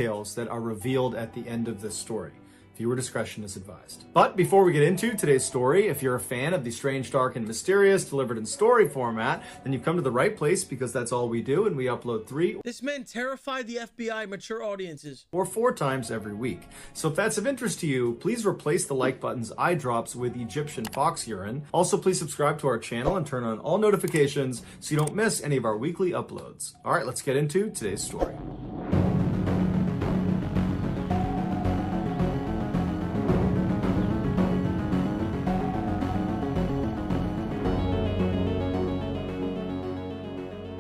details that are revealed at the end of this story. Viewer discretion is advised. But before we get into today's story, if you're a fan of the strange, dark, and mysterious delivered in story format, then you've come to the right place, because that's all we do, and we upload 3 This man terrified the FBI mature audiences. or 4 times every week. So if that's of interest to you, please replace the like button's eye drops with Egyptian fox urine. Also, please subscribe to our channel and turn on all notifications so you don't miss any of our weekly uploads. All right, let's get into today's story.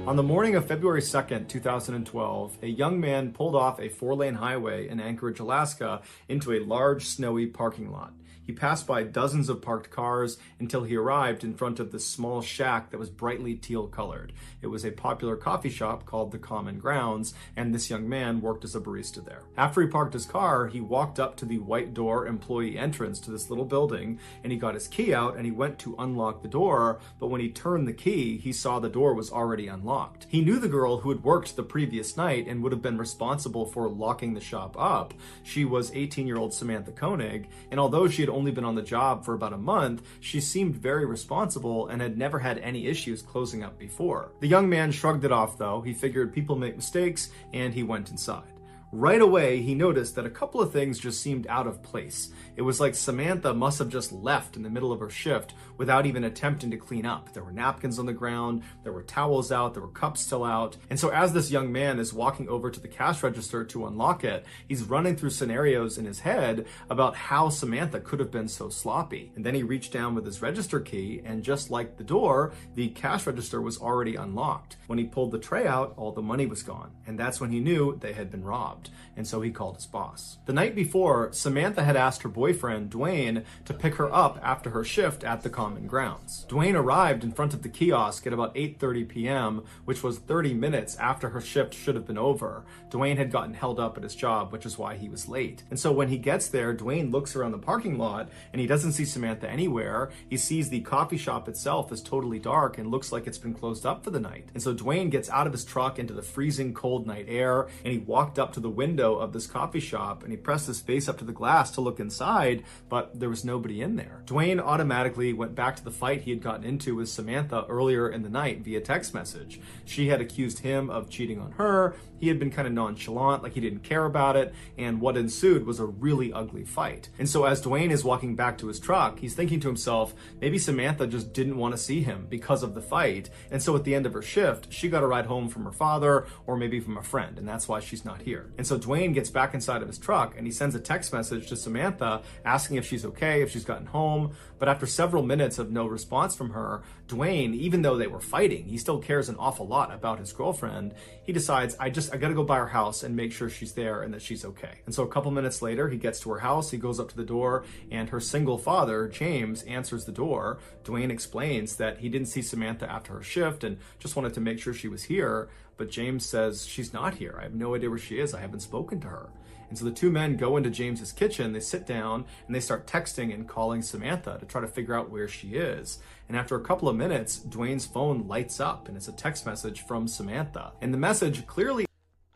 On the morning of February 2nd, 2012, a young man pulled off a 4-lane highway in Anchorage, Alaska, into a large, snowy parking lot. He passed by dozens of parked cars until he arrived in front of this small shack that was brightly teal-colored. It was a popular coffee shop called the Common Grounds, and this young man worked as a barista there. After he parked his car, he walked up to the white door employee entrance to this little building, and he got his key out and he went to unlock the door, but when he turned the key, he saw the door was already unlocked. He knew the girl who had worked the previous night and would have been responsible for locking the shop up. She was 18-year-old Samantha Koenig, and although she had only been on the job for about a month, she seemed very responsible and had never had any issues closing up before. The young man shrugged it off though. He figured people make mistakes, and he went inside. Right away, he noticed that a couple of things just seemed out of place. It was like Samantha must have just left in the middle of her shift without even attempting to clean up. There were napkins on the ground, there were towels out, there were cups still out. And so as this young man is walking over to the cash register to unlock it, he's running through scenarios in his head about how Samantha could have been so sloppy. And then he reached down with his register key, and just like the door, the cash register was already unlocked. When he pulled the tray out, all the money was gone. And that's when he knew they had been robbed. And so he called his boss. The night before, Samantha had asked her boyfriend, Dwayne, to pick her up after her shift at the Common Grounds. Dwayne arrived in front of the kiosk at about 8:30 p.m., which was 30 minutes after her shift should have been over. Dwayne had gotten held up at his job, which is why he was late. And so when he gets there, Dwayne looks around the parking lot and he doesn't see Samantha anywhere. He sees the coffee shop itself is totally dark and looks like it's been closed up for the night. And so Dwayne gets out of his truck into the freezing cold night air, and he walked up to the window of this coffee shop and he pressed his face up to the glass to look inside, but there was nobody in there. Dwayne automatically went back to the fight he had gotten into with Samantha earlier in the night via text message. She had accused him of cheating on her. He had been kind of nonchalant, like he didn't care about it, and what ensued was a really ugly fight. And so as Dwayne is walking back to his truck, he's thinking to himself, maybe Samantha just didn't want to see him because of the fight, and so at the end of her shift, she got a ride home from her father or maybe from a friend, and that's why she's not here. And so Dwayne gets back inside of his truck and he sends a text message to Samantha asking if she's okay, if she's gotten home. But after several minutes of no response from her, Dwayne, even though they were fighting, he still cares an awful lot about his girlfriend. He decides, I gotta go by her house and make sure she's there and that she's okay. And so a couple minutes later, he gets to her house, he goes up to the door, and her single father, James, answers the door. Dwayne explains that he didn't see Samantha after her shift and just wanted to make sure she was here. But James says, she's not here. I have no idea where she is. I haven't spoken to her. And so the two men go into James's kitchen, they sit down, and they start texting and calling Samantha to try to figure out where she is. And after a couple of minutes, Dwayne's phone lights up, and it's a text message from Samantha. And the message clearly...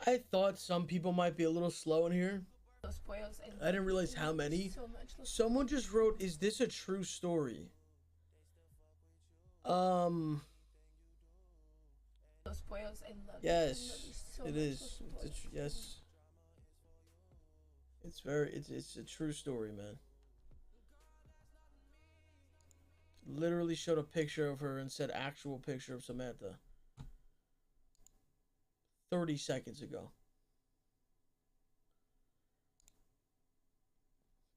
I thought some people might be a little slow in here. I didn't realize how many. Someone just wrote, is this a true story? Yes, it is. Yes. It's a true story, man. Literally showed a picture of her and said actual picture of Samantha 30 seconds ago.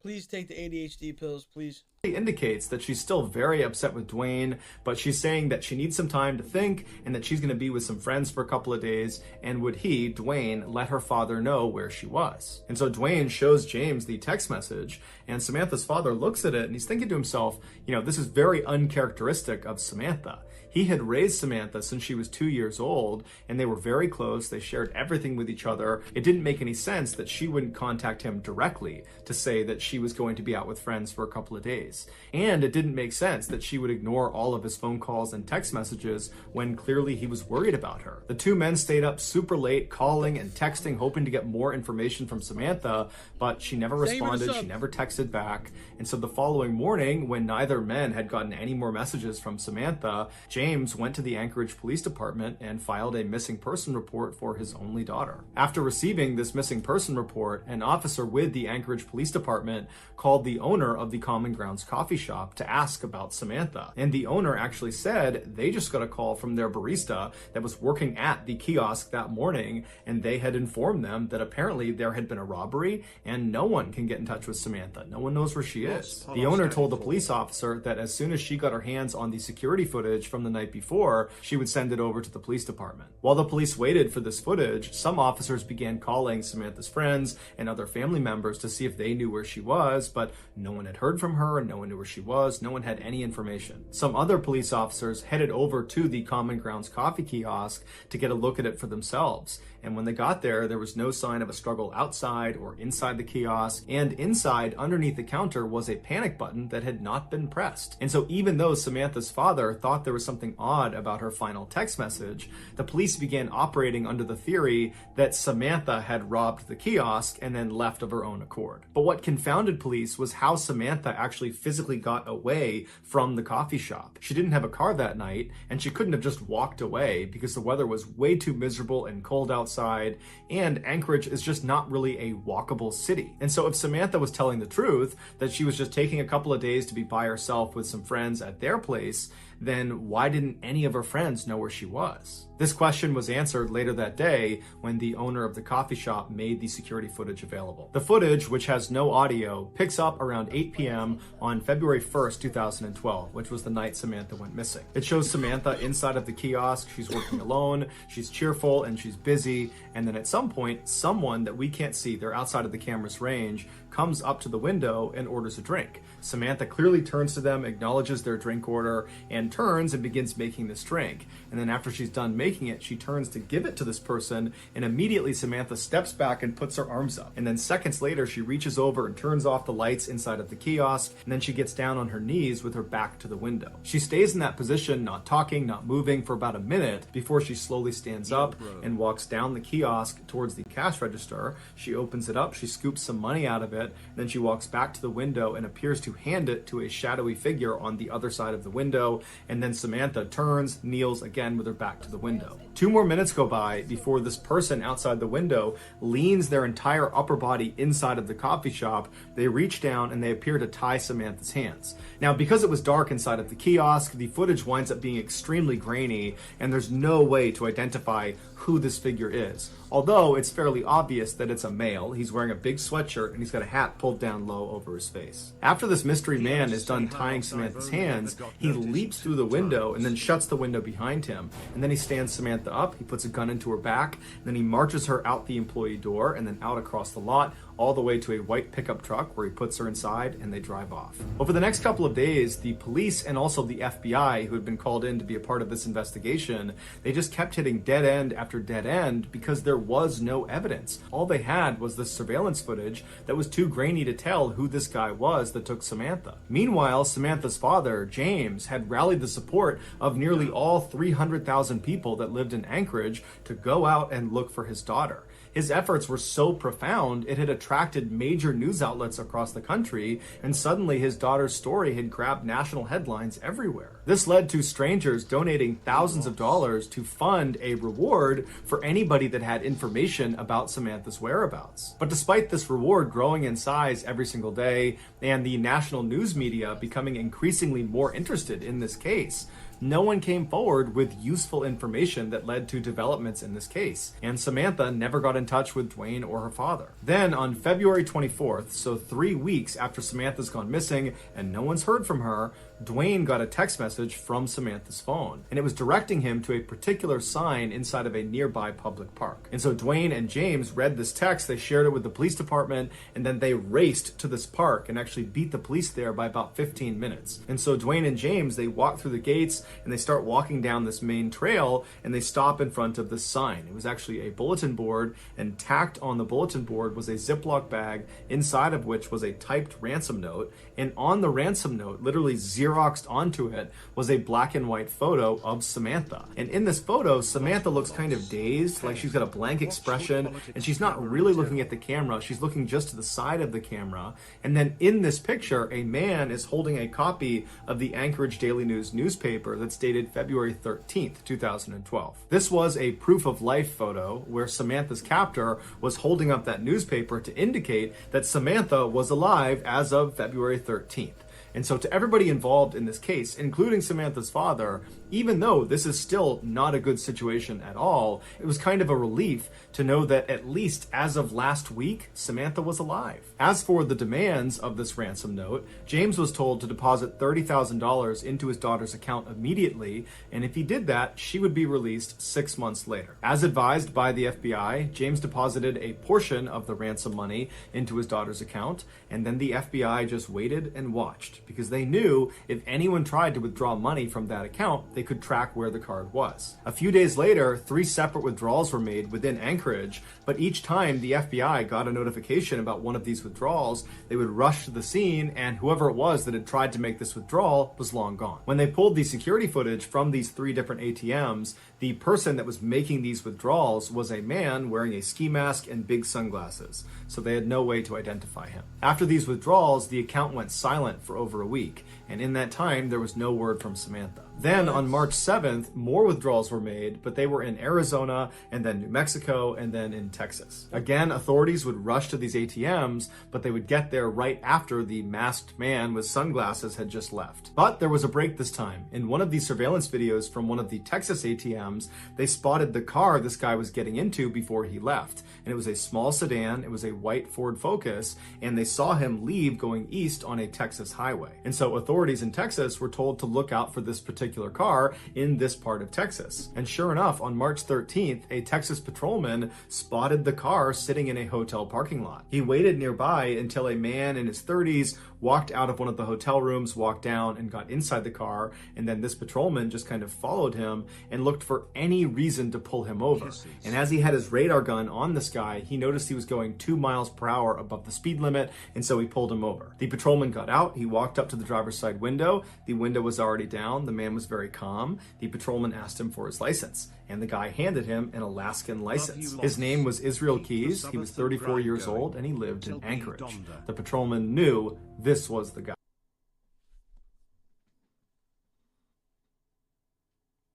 Please take the ADHD pills, please. Indicates that she's still very upset with Dwayne, but she's saying that she needs some time to think and that she's going to be with some friends for a couple of days, and would he, Dwayne, let her father know where she was. And so Dwayne shows James the text message, and Samantha's father looks at it and he's thinking to himself, you know, this is very uncharacteristic of Samantha. He had raised Samantha since she was 2 years old, and they were very close. They shared everything with each other. It didn't make any sense that she wouldn't contact him directly to say that she was going to be out with friends for a couple of days. And it didn't make sense that she would ignore all of his phone calls and text messages when clearly he was worried about her. The two men stayed up super late, calling and texting, hoping to get more information from Samantha, but she never responded, she never texted back. And so the following morning, when neither men had gotten any more messages from Samantha, James went to the Anchorage Police Department and filed a missing person report for his only daughter. After receiving this missing person report, an officer with the Anchorage Police Department called the owner of the Common Grounds coffee shop to ask about Samantha. And the owner actually said they just got a call from their barista that was working at the kiosk that morning, and they had informed them that apparently there had been a robbery and no one can get in touch with Samantha. No one knows where she is. The owner told the police officer that as soon as she got her hands on the security footage from the night before, she would send it over to the police department. While the police waited for this footage, some officers began calling Samantha's friends and other family members to see if they knew where she was, but no one had heard from her, no one knew where she was, no one had any information. Some other police officers headed over to the Common Grounds coffee kiosk to get a look at it for themselves. And when they got there was no sign of a struggle outside or inside the kiosk, and inside, underneath the counter, was a panic button that had not been pressed. And so even though Samantha's father thought there was something odd about her final text message, the police began operating under the theory that Samantha had robbed the kiosk and then left of her own accord. But what confounded police was how Samantha actually physically got away from the coffee shop. She didn't have a car that night, and she couldn't have just walked away because the weather was way too miserable and cold outside, and Anchorage is just not really a walkable city. And so if Samantha was telling the truth, that she was just taking a couple of days to be by herself with some friends at their place, then why didn't any of her friends know where she was? This question was answered later that day when the owner of the coffee shop made the security footage available. The footage, which has no audio, picks up around 8 p.m. on February 1st, 2012, which was the night Samantha went missing. It shows Samantha inside of the kiosk. She's working alone, she's cheerful, and she's busy. And then at some point, someone that we can't see, they're outside of the camera's range, comes up to the window and orders a drink. Samantha clearly turns to them, acknowledges their drink order, and turns and begins making this drink. And then after she's done making it, she turns to give it to this person, and immediately Samantha steps back and puts her arms up. And then seconds later, she reaches over and turns off the lights inside of the kiosk, and then she gets down on her knees with her back to the window. She stays in that position, not talking, not moving, for about a minute before she slowly stands up and walks down the kiosk towards the cash register. She opens it up, she scoops some money out of it, then she walks back to the window and appears to hand it to a shadowy figure on the other side of the window, and then Samantha turns, kneels again with her back to the window. 2 more minutes go by before this person outside the window leans their entire upper body inside of the coffee shop. They reach down and they appear to tie Samantha's hands. Now, because it was dark inside of the kiosk, the footage winds up being extremely grainy, and there's no way to identify who this figure is. Although it's fairly obvious that it's a male. He's wearing a big sweatshirt and he's got a hat pulled down low over his face. After this mystery man is done tying Samantha's hands, he leaps through the window and then shuts the window behind him. And then he stands Samantha up, he puts a gun into her back, and then he marches her out the employee door and then out across the lot, all the way to a white pickup truck where he puts her inside and they drive off. Over the next couple of days, the police and also the FBI, who had been called in to be a part of this investigation, they just kept hitting dead end after dead end because there was no evidence. All they had was this surveillance footage that was too grainy to tell who this guy was that took Samantha. Meanwhile, Samantha's father, James, had rallied the support of nearly all 300,000 people that lived in Anchorage to go out and look for his daughter. His efforts were so profound, it had attracted major news outlets across the country, and suddenly his daughter's story had grabbed national headlines everywhere. This led to strangers donating thousands of dollars to fund a reward for anybody that had information about Samantha's whereabouts. But despite this reward growing in size every single day, and the national news media becoming increasingly more interested in this case, no one came forward with useful information that led to developments in this case, and Samantha never got in touch with Dwayne or her father. Then on February 24th, so 3 weeks after Samantha's gone missing and no one's heard from her, Dwayne got a text message from Samantha's phone, and it was directing him to a particular sign inside of a nearby public park. And so Dwayne and James read this text, they shared it with the police department, and then they raced to this park and actually beat the police there by about 15 minutes. And so Dwayne and James, they walk through the gates and they start walking down this main trail, and they stop in front of this sign. It was actually a bulletin board, and tacked on the bulletin board was a Ziploc bag, inside of which was a typed ransom note. And on the ransom note, literally Xeroxed onto it, was a black and white photo of Samantha. And in this photo, Samantha looks kind of dazed, like she's got a blank expression, and she's not really looking at the camera. She's looking just to the side of the camera. And then in this picture, a man is holding a copy of the Anchorage Daily News newspaper that's dated February 13th, 2012. This was a proof of life photo where Samantha's captor was holding up that newspaper to indicate that Samantha was alive as of February 13th. And so to everybody involved in this case, including Samantha's father, even though this is still not a good situation at all, it was kind of a relief to know that at least as of last week, Samantha was alive. As for the demands of this ransom note, James was told to deposit $30,000 into his daughter's account immediately, and if he did that, she would be released 6 months later. As advised by the FBI, James deposited a portion of the ransom money into his daughter's account, and then the FBI just waited and watched, because they knew if anyone tried to withdraw money from that account, they could track where the card was. A few days later, 3 separate withdrawals were made within Anchorage, but each time the FBI got a notification about one of these withdrawals, they would rush to the scene, and whoever it was that had tried to make this withdrawal was long gone. When they pulled the security footage from these 3 different ATMs, the person that was making these withdrawals was a man wearing a ski mask and big sunglasses, so they had no way to identify him. After these withdrawals, the account went silent for over a week, and in that time, there was no word from Samantha. Then on March 7th, more withdrawals were made, but they were in Arizona, and then New Mexico, and then in Texas. Again, authorities would rush to these ATMs, but they would get there right after the masked man with sunglasses had just left. But there was a break this time. In one of these surveillance videos from one of the Texas ATMs, they spotted the car this guy was getting into before he left. And it was a small sedan, it was a white Ford Focus, and they saw him leave going east on a Texas highway. And so authorities in Texas were told to look out for this particular car in this part of Texas. And sure enough, on March 13th, a Texas patrolman spotted the car sitting in a hotel parking lot. He waited nearby until a man in his 30s walked out of one of the hotel rooms, walked down and got inside the car, and then this patrolman just kind of followed him and looked for any reason to pull him over. And as he had his radar gun on this guy, he noticed he was going 2 miles per hour above the speed limit, and so he pulled him over. The patrolman got out, he walked up to the driver's side window, the window was already down, the man was very calm. The patrolman asked him for his license, and the guy handed him an Alaskan license. His name was 𝗟𝗚𝗄𝗣𝗍, he was 34 years old, and he lived in Anchorage. The patrolman knew this was the guy.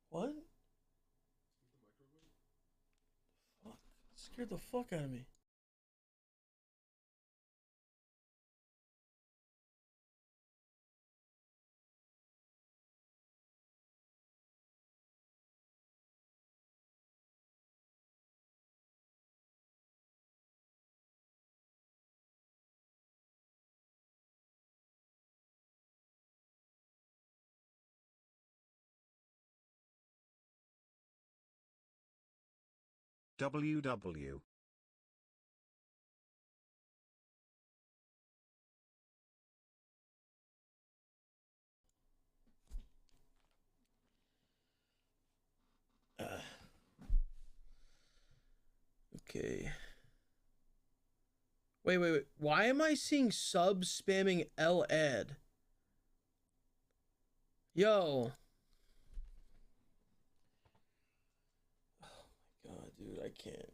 What? Fuck. Scared the fuck out of me. WW. Okay. Wait. Why am I seeing subs spamming 𝗟𝗚? Yo. Oh my god, dude, I can't.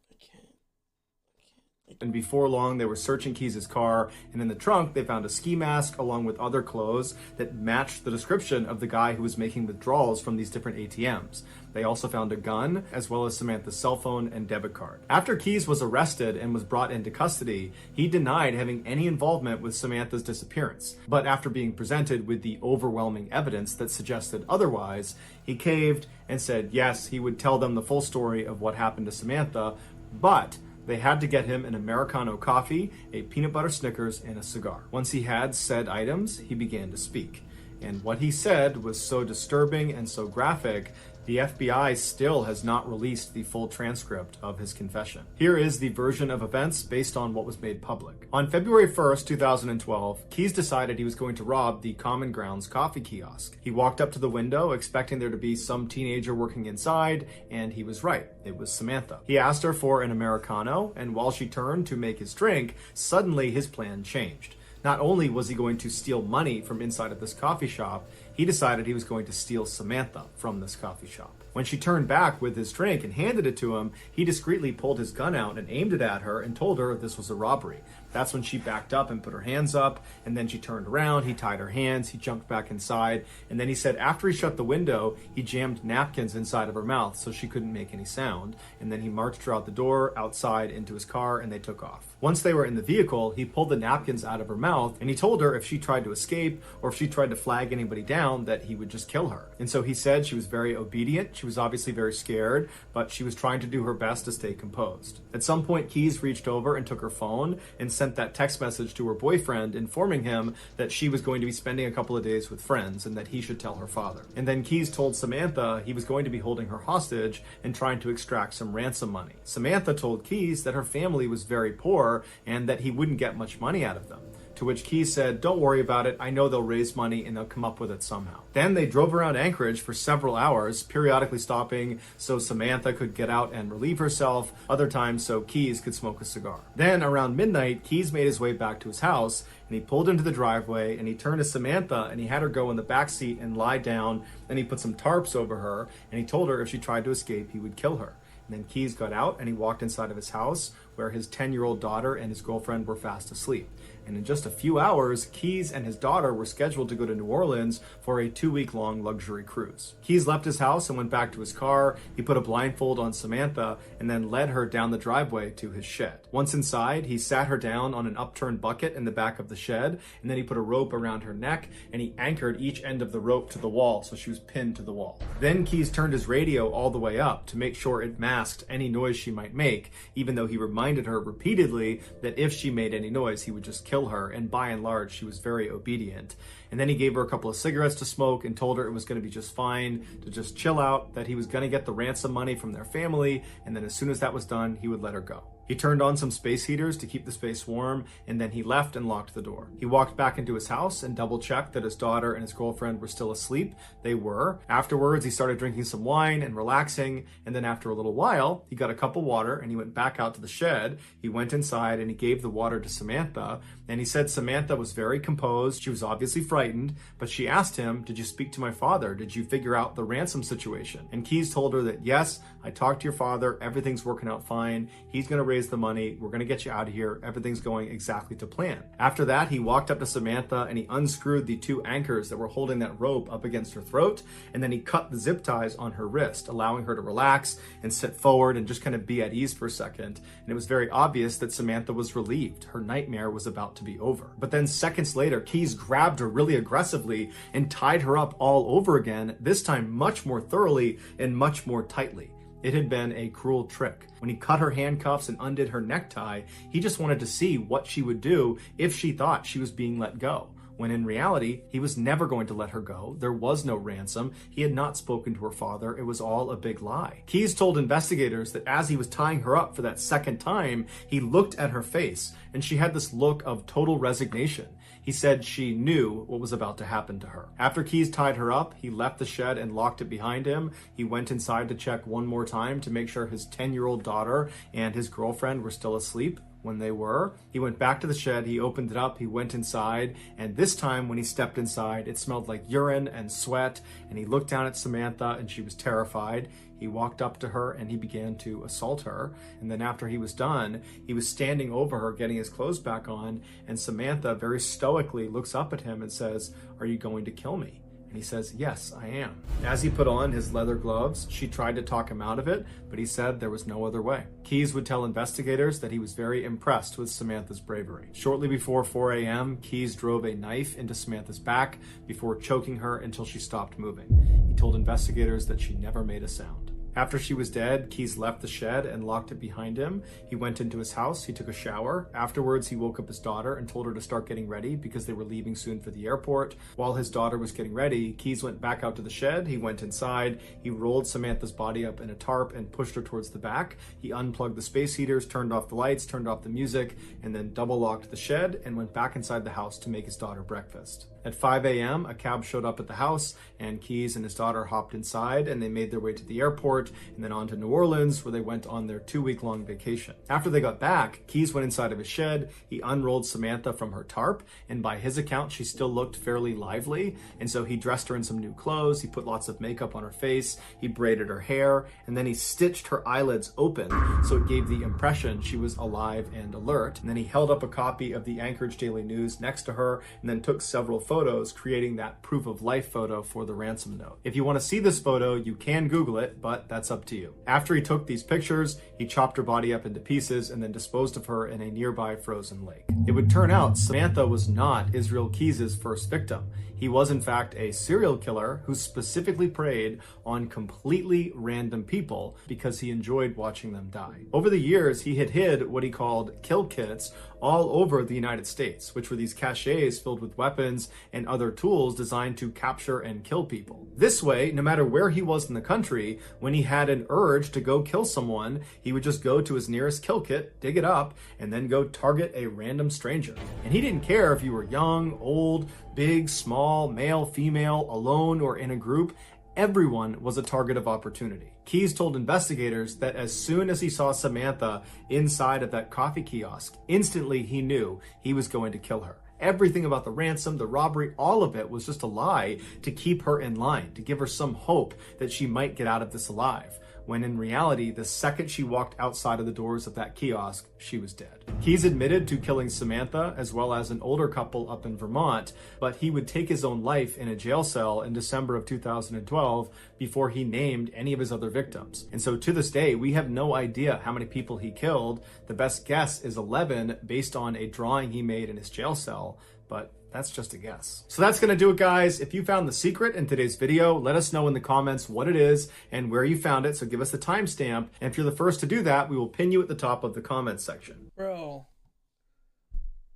And before long, they were searching Keys' car, and in the trunk, they found a ski mask along with other clothes that matched the description of the guy who was making withdrawals from these different ATMs. They also found a gun, as well as Samantha's cell phone and debit card. After Keys was arrested and was brought into custody, he denied having any involvement with Samantha's disappearance. But after being presented with the overwhelming evidence that suggested otherwise, he caved and said yes, he would tell them the full story of what happened to Samantha, but they had to get him an Americano coffee, a peanut butter Snickers, and a cigar. Once he had said items, he began to speak. And what he said was so disturbing and so graphic, the FBI still has not released the full transcript of his confession. Here is the version of events based on what was made public. On February 1st, 2012, Keys decided he was going to rob the Common Grounds coffee kiosk. He walked up to the window expecting there to be some teenager working inside, and he was right. It was Samantha. He asked her for an Americano, and while she turned to make his drink, suddenly his plan changed. Not only was he going to steal money from inside of this coffee shop, he decided he was going to steal Samantha from this coffee shop. When she turned back with his drink and handed it to him, he discreetly pulled his gun out and aimed it at her and told her this was a robbery. That's when she backed up and put her hands up, and then she turned around, he tied her hands, he jumped back inside, and then he said after he shut the window, he jammed napkins inside of her mouth so she couldn't make any sound, and then he marched her out the door, outside, into his car, and they took off. Once they were in the vehicle, he pulled the napkins out of her mouth, and he told her if she tried to escape or if she tried to flag anybody down, that he would just kill her. And so he said she was very obedient, she was obviously very scared, but she was trying to do her best to stay composed. At some point, Keys reached over and took her phone and sent that text message to her boyfriend informing him that she was going to be spending a couple of days with friends and that he should tell her father. And then Keys told Samantha he was going to be holding her hostage and trying to extract some ransom money. Samantha told Keys that her family was very poor and that he wouldn't get much money out of them. To which Keys said, "Don't worry about it, I know they'll raise money and they'll come up with it somehow." Then they drove around Anchorage for several hours, periodically stopping so Samantha could get out and relieve herself, other times so Keys could smoke a cigar. Then around midnight, Keys made his way back to his house and he pulled into the driveway and he turned to Samantha and he had her go in the back seat and lie down. Then he put some tarps over her and he told her if she tried to escape, he would kill her. And then Keys got out and he walked inside of his house where his 10-year-old daughter and his girlfriend were fast asleep. And in just a few hours, Keys and his daughter were scheduled to go to New Orleans for a 2-week-long luxury cruise. Keys left his house and went back to his car. He put a blindfold on Samantha and then led her down the driveway to his shed. Once inside, he sat her down on an upturned bucket in the back of the shed, and then he put a rope around her neck and he anchored each end of the rope to the wall so she was pinned to the wall. Then Keys turned his radio all the way up to make sure it masked any noise she might make, even though he reminded her repeatedly that if she made any noise, he would just kill her, and by and large, she was very obedient. And then he gave her a couple of cigarettes to smoke and told her it was going to be just fine, to just chill out, that he was going to get the ransom money from their family, and then as soon as that was done, he would let her go. He turned on some space heaters to keep the space warm, and then he left and locked the door. He walked back into his house and double-checked that his daughter and his girlfriend were still asleep. They were. Afterwards, he started drinking some wine and relaxing, and then after a little while, he got a cup of water and he went back out to the shed. He went inside and he gave the water to Samantha, and he said Samantha was very composed. She was obviously frightened, but she asked him, "Did you speak to my father? Did you figure out the ransom situation?" And Keys told her that, "Yes, I talked to your father. Everything's working out fine. He's going to raise the money. We're going to get you out of here. Everything's going exactly to plan." After that, he walked up to Samantha and he unscrewed the 2 anchors that were holding that rope up against her throat, and then he cut the zip ties on her wrist, allowing her to relax and sit forward and just kind of be at ease for a second. And it was very obvious that Samantha was relieved. Her nightmare was about to be over. But then seconds later, Keys grabbed her really aggressively and tied her up all over again, this time much more thoroughly and much more tightly. It had been a cruel trick. When he cut her handcuffs and undid her necktie, he just wanted to see what she would do if she thought she was being let go. When in reality, he was never going to let her go. There was no ransom. He had not spoken to her father. It was all a big lie. Keys told investigators that as he was tying her up for that second time, he looked at her face and she had this look of total resignation. He said she knew what was about to happen to her. After Keys tied her up, he left the shed and locked it behind him. He went inside to check one more time to make sure his 10-year-old daughter and his girlfriend were still asleep. When they were, he went back to the shed, he opened it up, he went inside, and this time when he stepped inside, it smelled like urine and sweat, and he looked down at Samantha and she was terrified. He walked up to her and he began to assault her, and then after he was done, he was standing over her getting his clothes back on, and Samantha very stoically looks up at him and says, "Are you going to kill me?" And he says, "Yes, I am." As he put on his leather gloves, she tried to talk him out of it, but he said there was no other way. Keys would tell investigators that he was very impressed with Samantha's bravery. Shortly before 4 a.m., Keys drove a knife into Samantha's back before choking her until she stopped moving. He told investigators that she never made a sound. After she was dead, Keys left the shed and locked it behind him. He went into his house, he took a shower. Afterwards, he woke up his daughter and told her to start getting ready because they were leaving soon for the airport. While his daughter was getting ready, Keys went back out to the shed. He went inside, he rolled Samantha's body up in a tarp and pushed her towards the back. He unplugged the space heaters, turned off the lights, turned off the music, and then double locked the shed and went back inside the house to make his daughter breakfast. At 5 a.m., a cab showed up at the house, and Keys and his daughter hopped inside, and they made their way to the airport and then on to New Orleans, where they went on their 2-week-long vacation. After they got back, Keys went inside of his shed, he unrolled Samantha from her tarp, and by his account, she still looked fairly lively, and so he dressed her in some new clothes, he put lots of makeup on her face, he braided her hair, and then he stitched her eyelids open so it gave the impression she was alive and alert. And then he held up a copy of the Anchorage Daily News next to her, and then took several photos, creating that proof of life photo for the ransom note. If you want to see this photo, you can Google it, but that's up to you. After he took these pictures, he chopped her body up into pieces and then disposed of her in a nearby frozen lake. It would turn out Samantha was not Israel Keys' first victim. He was in fact a serial killer who specifically preyed on completely random people because he enjoyed watching them die. Over the years, he had hid what he called kill kits all over the United States, which were these caches filled with weapons and other tools designed to capture and kill people. This way, no matter where he was in the country, when he had an urge to go kill someone, he would just go to his nearest kill kit, dig it up, and then go target a random stranger. And he didn't care if you were young, old, big, small, male, female, alone, or in a group. Everyone was a target of opportunity. Keys told investigators that as soon as he saw Samantha inside of that coffee kiosk, instantly he knew he was going to kill her. Everything about the ransom, the robbery, all of it was just a lie to keep her in line, to give her some hope that she might get out of this alive. When in reality, the second she walked outside of the doors of that kiosk, she was dead. Keys admitted to killing Samantha as well as an older couple up in Vermont, but he would take his own life in a jail cell in December of 2012 before he named any of his other victims. And so to this day, we have no idea how many people he killed. The best guess is 11 based on a drawing he made in his jail cell, but that's just a guess. So that's gonna do it, guys. If you found the secret in today's video, let us know in the comments what it is and where you found it, so give us the timestamp. And if you're the first to do that, we will pin you at the top of the comments section. Bro.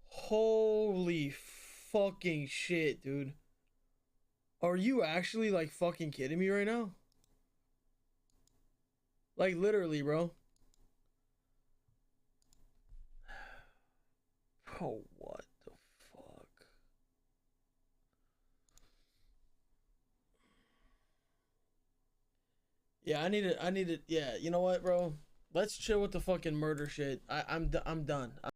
Holy fucking shit, dude. Are you actually, like, fucking kidding me right now? Like, literally, bro. Oh, what? Yeah, I need it. Yeah, you know what, bro? Let's chill with the fucking murder shit. I'm done.